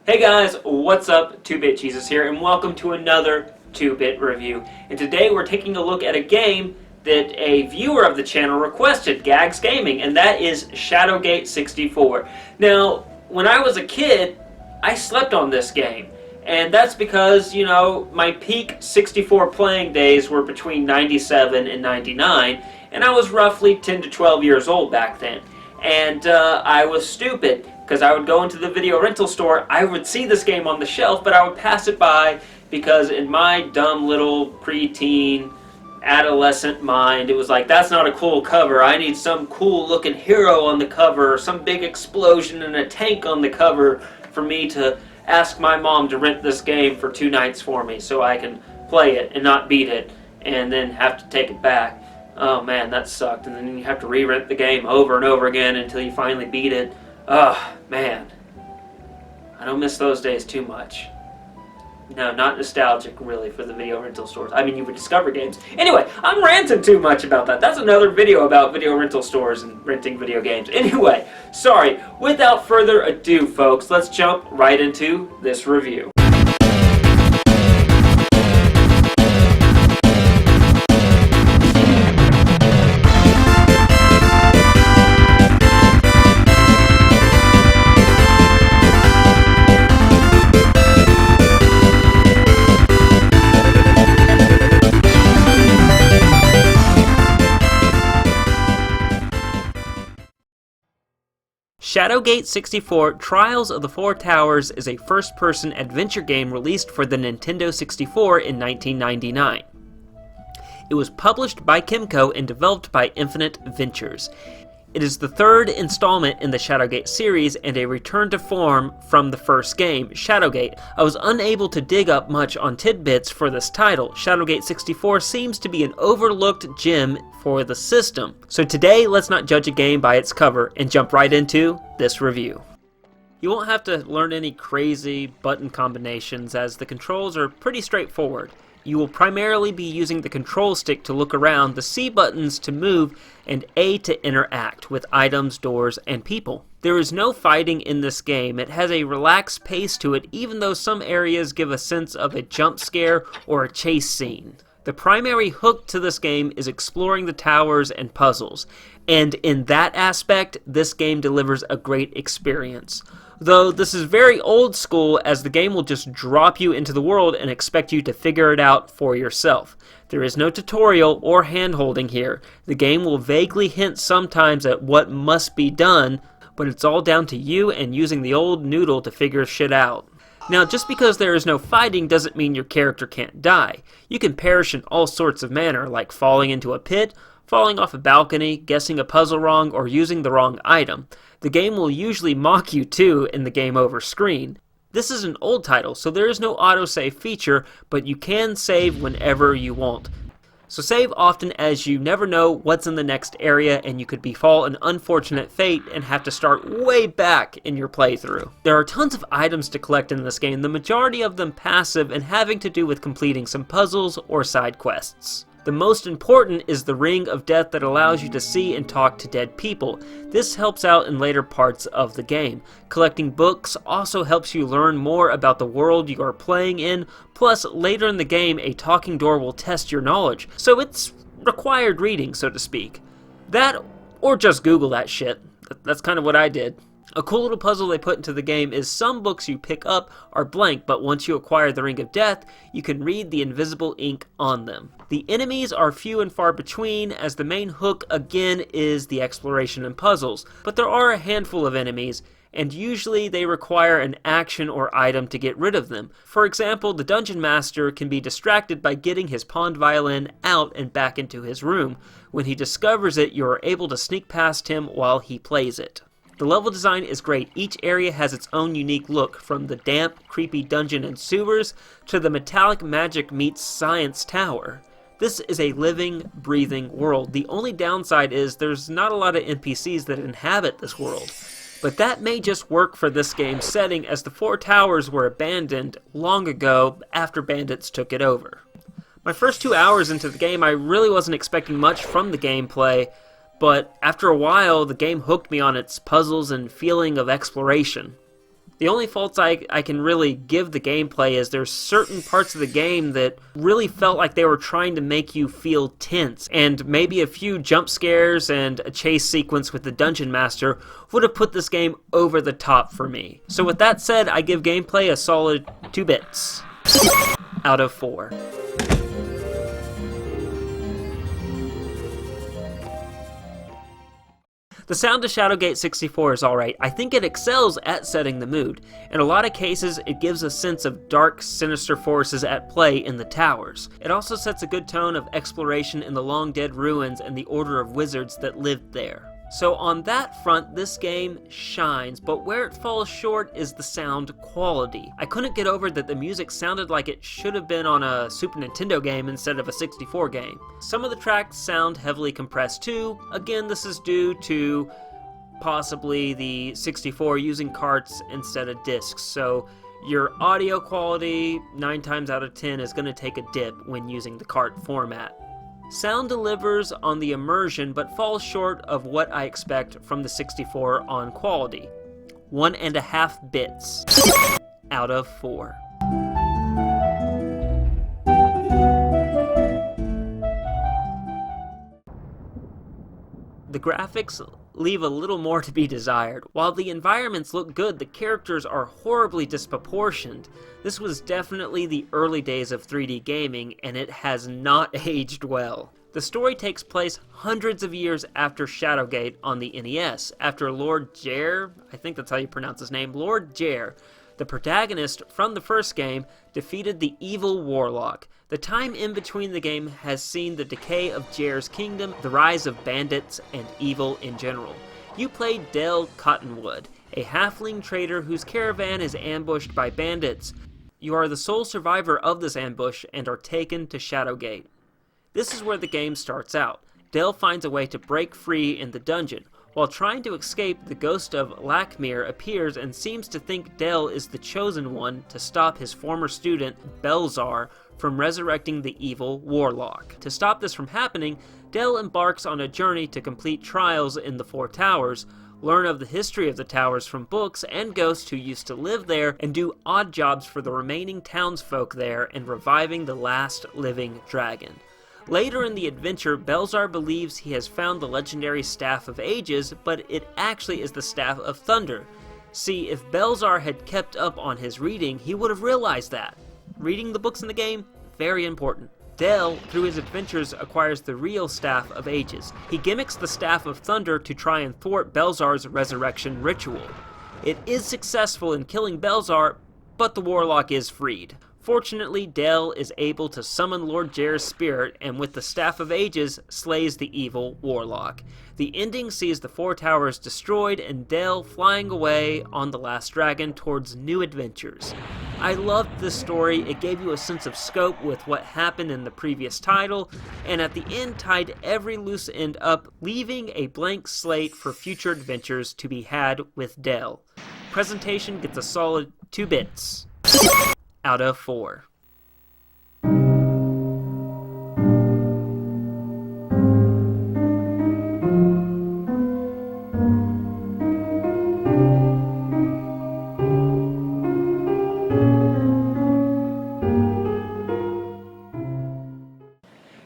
Hey guys, what's up? 2-Bit Jesus here, and welcome to another 2-Bit review. And today we're taking a look at a game that a viewer of the channel requested, Gazagaming, and that is Shadowgate 64. Now, when I was a kid, I slept on this game. And that's because, you know, my peak 64 playing days were between 97 and 99, and I was roughly 10 to 12 years old back then. And I was stupid, because I would go into the video rental store, I would see this game on the shelf, but I would pass it by, because in my dumb little preteen, adolescent mind, it was like, that's not a cool cover, I need some cool looking hero on the cover, or some big explosion and a tank on the cover for me to ask my mom to rent this game for 2 nights for me, so I can play it and not beat it, and then have to take it back. Oh man, that sucked, and then you have to re-rent the game over and over again until you finally beat it. Oh, man. I don't miss those days too much. No, not nostalgic, really, for the video rental stores. I mean, you would discover games. Anyway, I'm ranting too much about that. That's another video about video rental stores and renting video games. Anyway, sorry. Without further ado, folks, let's jump right into this review. Shadowgate 64 Trials of the Four Towers is a first-person adventure game released for the Nintendo 64 in 1999. It was published by Kemco and developed by Infinite Ventures. It is the third installment in the Shadowgate series and a return to form from the first game, Shadowgate. I was unable to dig up much on Tidbits for this title. Shadowgate 64 seems to be an overlooked gem for the system. So today, let's not judge a game by its cover and jump right into this review. You won't have to learn any crazy button combinations as the controls are pretty straightforward. You will primarily be using the control stick to look around, the C buttons to move, and A to interact with items, doors, and people. There is no fighting in this game. It has a relaxed pace to it, even though some areas give a sense of a jump scare or a chase scene. The primary hook to this game is exploring the towers and puzzles, and in that aspect, this game delivers a great experience. Though this is very old school, as the game will just drop you into the world and expect you to figure it out for yourself. There is no tutorial or hand-holding here. The game will vaguely hint sometimes at what must be done, but it's all down to you and using the old noodle to figure shit out. Now, just because there is no fighting doesn't mean your character can't die. You can perish in all sorts of manner, like falling into a pit, falling off a balcony, guessing a puzzle wrong, or using the wrong item. The game will usually mock you too in the game over screen. This is an old title, so there is no autosave feature, but you can save whenever you want. So save often, as you never know what's in the next area and you could befall an unfortunate fate and have to start way back in your playthrough. There are tons of items to collect in this game, the majority of them passive and having to do with completing some puzzles or side quests. The most important is the Ring of Death that allows you to see and talk to dead people. This helps out in later parts of the game. Collecting books also helps you learn more about the world you are playing in, plus later in the game a talking door will test your knowledge, so it's required reading, so to speak. That, or just Google that shit. That's kind of what I did. A cool little puzzle they put into the game is some books you pick up are blank, but once you acquire the Ring of Death, you can read the invisible ink on them. The enemies are few and far between, as the main hook again is the exploration and puzzles, but there are a handful of enemies, and usually they require an action or item to get rid of them. For example, the Dungeon Master can be distracted by getting his pawned violin out and back into his room. When he discovers it, you are able to sneak past him while he plays it. The level design is great. Each area has its own unique look, from the damp, creepy dungeon and sewers to the metallic magic meets science tower. This is a living, breathing world. The only downside is there's not a lot of NPCs that inhabit this world. But that may just work for this game's setting, as the Four Towers were abandoned long ago after bandits took it over. My first 2 hours into the game, I really wasn't expecting much from the gameplay, but after a while, the game hooked me on its puzzles and feeling of exploration. The only faults I can really give the gameplay is there's certain parts of the game that really felt like they were trying to make you feel tense, and maybe a few jump scares and a chase sequence with the Dungeon Master would have put this game over the top for me. So with that said, I give gameplay a solid 2 bits out of 4. The sound of Shadowgate 64 is alright. I think it excels at setting the mood. In a lot of cases, it gives a sense of dark, sinister forces at play in the towers. It also sets a good tone of exploration in the long-dead ruins and the order of wizards that lived there. So on that front, this game shines, but where it falls short is the sound quality. I couldn't get over that the music sounded like it should have been on a Super Nintendo game instead of a 64 game. Some of the tracks sound heavily compressed too. Again, this is due to possibly the 64 using carts instead of discs, so your audio quality 9 times out of 10 is going to take a dip when using the cart format. Sound delivers on the immersion, but falls short of what I expect from the 64 on quality. 1.5 bits out of 4. The graphics leave a little more to be desired. While the environments look good, the characters are horribly disproportioned. This was definitely the early days of 3D gaming, and it has not aged well. The story takes place hundreds of years after Shadowgate on the NES, after Lord Jair, I think that's how you pronounce his name, Lord Jair, the protagonist from the first game, defeated the evil warlock. The time in between the game has seen the decay of Jair's kingdom, the rise of bandits, and evil in general. You play Del Cottonwood, a halfling trader whose caravan is ambushed by bandits. You are the sole survivor of this ambush and are taken to Shadowgate. This is where the game starts out. Del finds a way to break free in the dungeon. While trying to escape, the ghost of Lakmir appears and seems to think Del is the chosen one to stop his former student, Belzar, from resurrecting the evil warlock. To stop this from happening, Del embarks on a journey to complete trials in the 4 towers, learn of the history of the towers from books and ghosts who used to live there, and do odd jobs for the remaining townsfolk there in reviving the last living dragon. Later in the adventure, Belzar believes he has found the legendary Staff of Ages, but it actually is the Staff of Thunder. See, if Belzar had kept up on his reading, he would have realized that. Reading the books in the game, very important. Del, through his adventures, acquires the real Staff of Ages. He gimmicks the Staff of Thunder to try and thwart Belzar's resurrection ritual. It is successful in killing Belzar, but the warlock is freed. Fortunately, Del is able to summon Lord Jair's spirit, and with the Staff of Ages, slays the evil warlock. The ending sees the 4 towers destroyed and Del flying away on the last dragon towards new adventures. I loved this story. It gave you a sense of scope with what happened in the previous title, and at the end tied every loose end up, leaving a blank slate for future adventures to be had with Del. Presentation gets a solid 2 bits out of 4.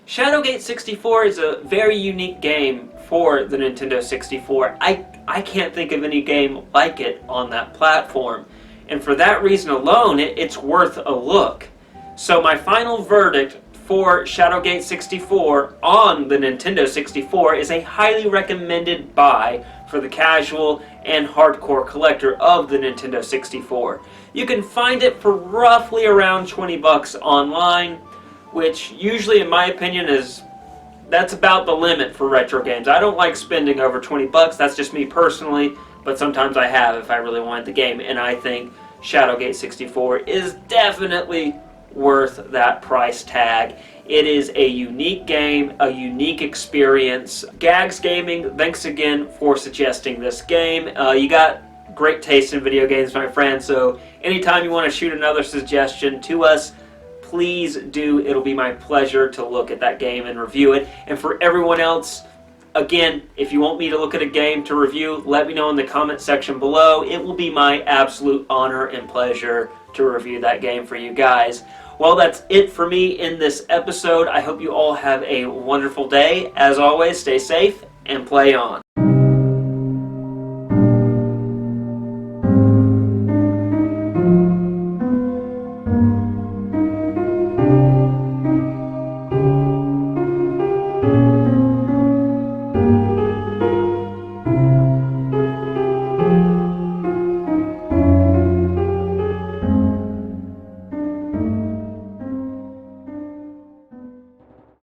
Shadowgate 64 is a very unique game for the Nintendo 64. I can't think of any game like it on that platform. And for that reason alone, it's worth a look. So my final verdict for Shadowgate 64 on the Nintendo 64 is a highly recommended buy for the casual and hardcore collector of the Nintendo 64. You can find it for roughly around 20 bucks online, which usually in my opinion that's about the limit for retro games. I don't like spending over 20 bucks, that's just me personally, but sometimes I have if I really wanted the game, and I think Shadowgate 64 is definitely worth that price tag. It is a unique game, a unique experience. Gazagaming, thanks again for suggesting this game. You got great taste in video games, my friend, so anytime you want to shoot another suggestion to us, please do. It'll be my pleasure to look at that game and review it. And for everyone else, Again, if you want me to look at a game to review, let me know in the comment section below. It will be my absolute honor and pleasure to review that game for you guys. Well, that's it for me in this episode. I hope you all have a wonderful day. As always, stay safe and play on.